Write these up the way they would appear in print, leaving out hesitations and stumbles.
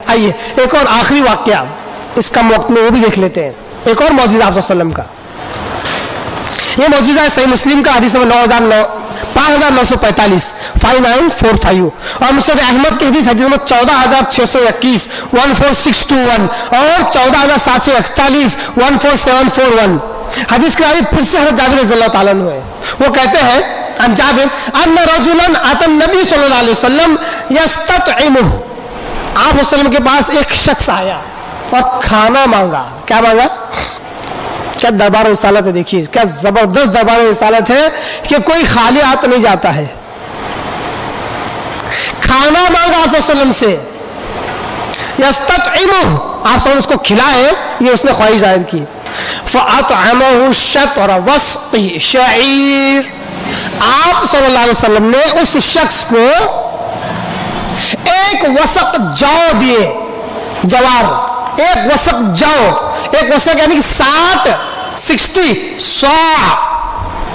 آئیے ایک اور آخری واقعہ اس کم وقت میں وہ بھی دیکھ لیتے ہیں. ایک اور معجزہ آپ صلی اللہ علیہ وسلم کا. یہ معجزہ ہے صحیح مسلم کا حدیث نمبر 5945 5945 اور مسند احمد کی حدیث نمبر 14621 14621 اور 14741 14741. حدیث کی راوی پھر سے حضرت جابر رضی اللہ تعالیٰ عنہ ہے. وہ کہتے ہیں عن جابر ان رجلا اتى النبي صلی اللہ علیہ وسلم یستطعمه. آپ وسلم کے پاس ایک شخص آیا اور کھانا مانگا. کیا مانگا؟ کیا دربار رسالت ہے. دیکھیے کیا زبردست دربار رسالت ہے کہ کوئی خالی ہاتھ نہیں جاتا ہے. کھانا مانگا آپ وسلم سے. یستطعمه آپ اس کو کھلائے, یہ اس نے خواہش ظاہر کی. فاطعمه شطر وسط شعیر. آپ صلی اللہ علیہ وسلم نے اس شخص کو ایک وسق جو دیے. جوار, ایک وسق جو, ایک وسق یعنی کہ 60 صاع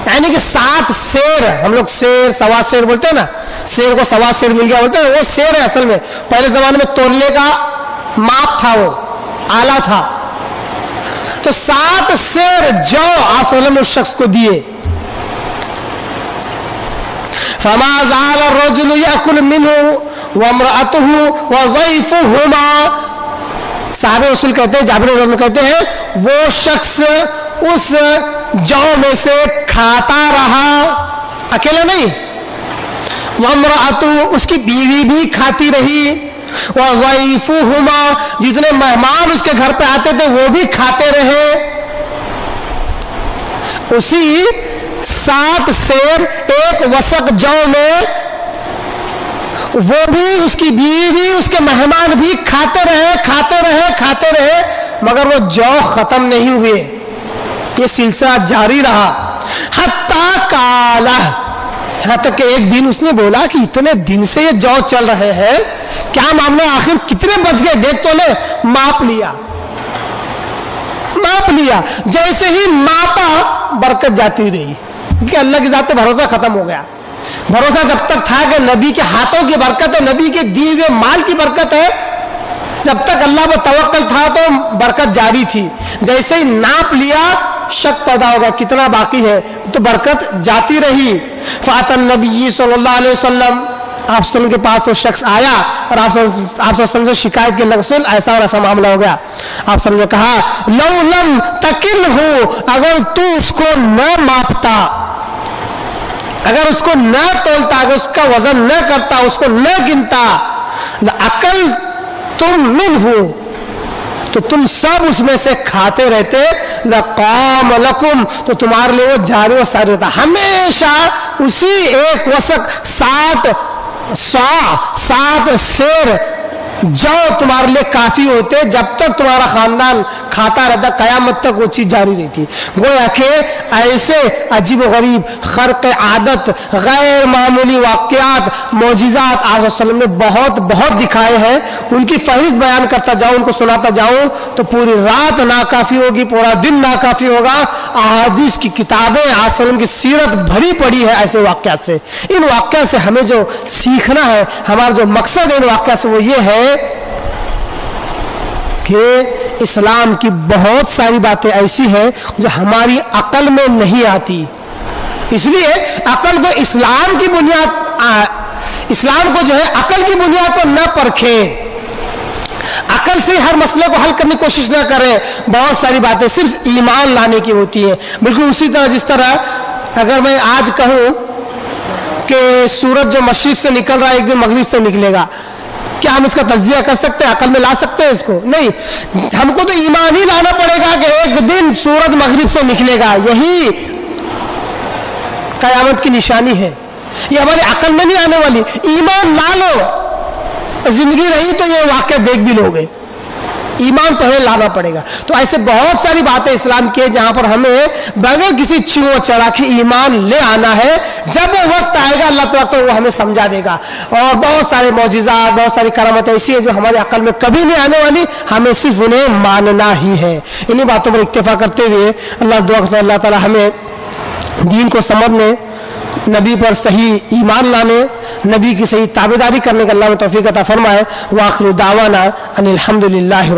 یعنی کہ 60 سیر. ہم لوگ سیر سوا سیر بولتے ہیں نا, سیر کو سوا سیر مل گیا بولتے ہیں, وہ سیر ہے اصل میں. پہلے زمانے میں تولنے کا ماپ تھا, وہ آلہ تھا. تو 7 سیر جو آپ صلی اللہ علیہ وسلم اس شخص کو دیے. فما زال الرجل يأكل منه وامرأته وضيفهما. صحابہ رسول کہتے ہیں, جابر رضی اللہ عنہ کہتے ہیں وہ شخص اس جو میں سے کھاتا رہا, اکیلا نہیں. وامرأته اس کی بیوی بھی کھاتی رہی. وضيفهما جتنے مہمان اس کے گھر پہ آتے تھے وہ بھی کھاتے رہے. اسی 7 سیر ایک وسق جو میں وہ بھی اس کی بیوی بھی اس کے مہمان بھی کھاتے رہے مگر وہ جو ختم نہیں ہوئے. یہ سلسلہ جاری رہا. حتیٰ کالا, یہاں تک کہ ایک دن اس نے بولا کہ اتنے دن سے یہ جو چل رہے ہیں, کیا معاملہ, آخر کتنے بچ گئے دیکھ تو لے. ماپ لیا. جیسے ہی ماپا برکت جاتی رہی, کہ اللہ کی ذات پہ بھروسہ ختم ہو گیا. بھروسہ جب تک تھا کہ نبی کے ہاتھوں کی برکت ہے, نبی کے دیے ہوئے مال کی برکت ہے, جب تک اللہ پر توکل تھا تو برکت جاری تھی. جیسے ہی ناپ لیا شک پیدا ہوگا کتنا باقی ہے, تو برکت جاتی رہی. فاتى النبی صلی اللہ علیہ وسلم, آپ وسلم کے پاس وہ شخص آیا اور آپ وسلم سے شکایت کی, رسول ایسا اور ایسا معاملہ ہو گیا. آپ وسلم نے کہا لو لم تکلہ, اگر تو اس کو نہ ماپتا, اگر اس کو نہ تولتا, اگر اس کا وزن نہ کرتا, اس کو نہ گنتا, عقل تم منہ, تو تم سب اس میں سے کھاتے رہتے. لقام لکم, تو تمہارے لیے وہ جاری و ساری رہتا. ہمیشہ اسی ایک وسق 7 صاع 7 سیر جو تمہارے لیے کافی ہوتے, جب تک تمہارا خاندان کھاتا رہتا, قیامت تک وہ چیز جاری رہتی. گویا کہ ایسے عجیب و غریب خرق عادت, غیر معمولی واقعات, معجزات آپ وسلم نے بہت بہت دکھائے ہیں. ان کی فہرست بیان کرتا جاؤں, ان کو سناتا جاؤں تو پوری رات ناکافی ہوگی, پورا دن ناکافی ہوگا. احادیث کی کتابیں آپ وسلم کی سیرت بھری پڑی ہے ایسے واقعات سے. ان واقعات سے ہمیں جو سیکھنا ہے, ہمارا جو مقصد ہے ان واقعات سے, وہ یہ ہے کہ اسلام کی بہت ساری باتیں ایسی ہیں جو ہماری عقل میں نہیں آتی. اس لیے عقل کو اسلام کی بنیاد, اسلام کو جو ہے عقل کی بنیاد پر نہ پرکھیں, عقل سے ہر مسئلے کو حل کرنے کی کوشش نہ کریں. بہت ساری باتیں صرف ایمان لانے کی ہوتی ہیں. بالکل اسی طرح جس طرح اگر میں آج کہوں کہ سورج جو مشرق سے نکل رہا ہے ایک دن مغرب سے نکلے گا, کیا ہم اس کا تجزیہ کر سکتے ہیں, عقل میں لا سکتے ہیں اس کو؟ نہیں. ہم کو تو ایمان ہی لانا پڑے گا کہ ایک دن سورج مغرب سے نکلے گا, یہی قیامت کی نشانی ہے. یہ ہماری عقل میں نہیں آنے والی. ایمان لا لو, زندگی رہی تو یہ واقعہ دیکھ بھی لو گے. ایمان پہلے لانا پڑے گا. تو ایسے بہت ساری باتیں اسلام کی جہاں پر ہمیں بغیر کسی چو چڑا کے ایمان لے آنا ہے. جب وہ وقت آئے گا اللہ تعالیٰ وہ ہمیں سمجھا دے گا. اور بہت سارے معجزات, بہت ساری کرامت ایسی ہے جو ہماری عقل میں کبھی نہیں آنے والی, ہمیں صرف انہیں ماننا ہی ہے. انہیں باتوں پر اکتفا کرتے ہوئے اللہ دعا کرتا ہے اللہ تعالیٰ ہمیں دین کو سمجھنے, نبی پر صحیح ایمان لانے, نبی کی صحیح تابعداری کرنے کا اللہ میں توفیق عطا فرمائے۔ وآخر دعوانا ان الحمدللہ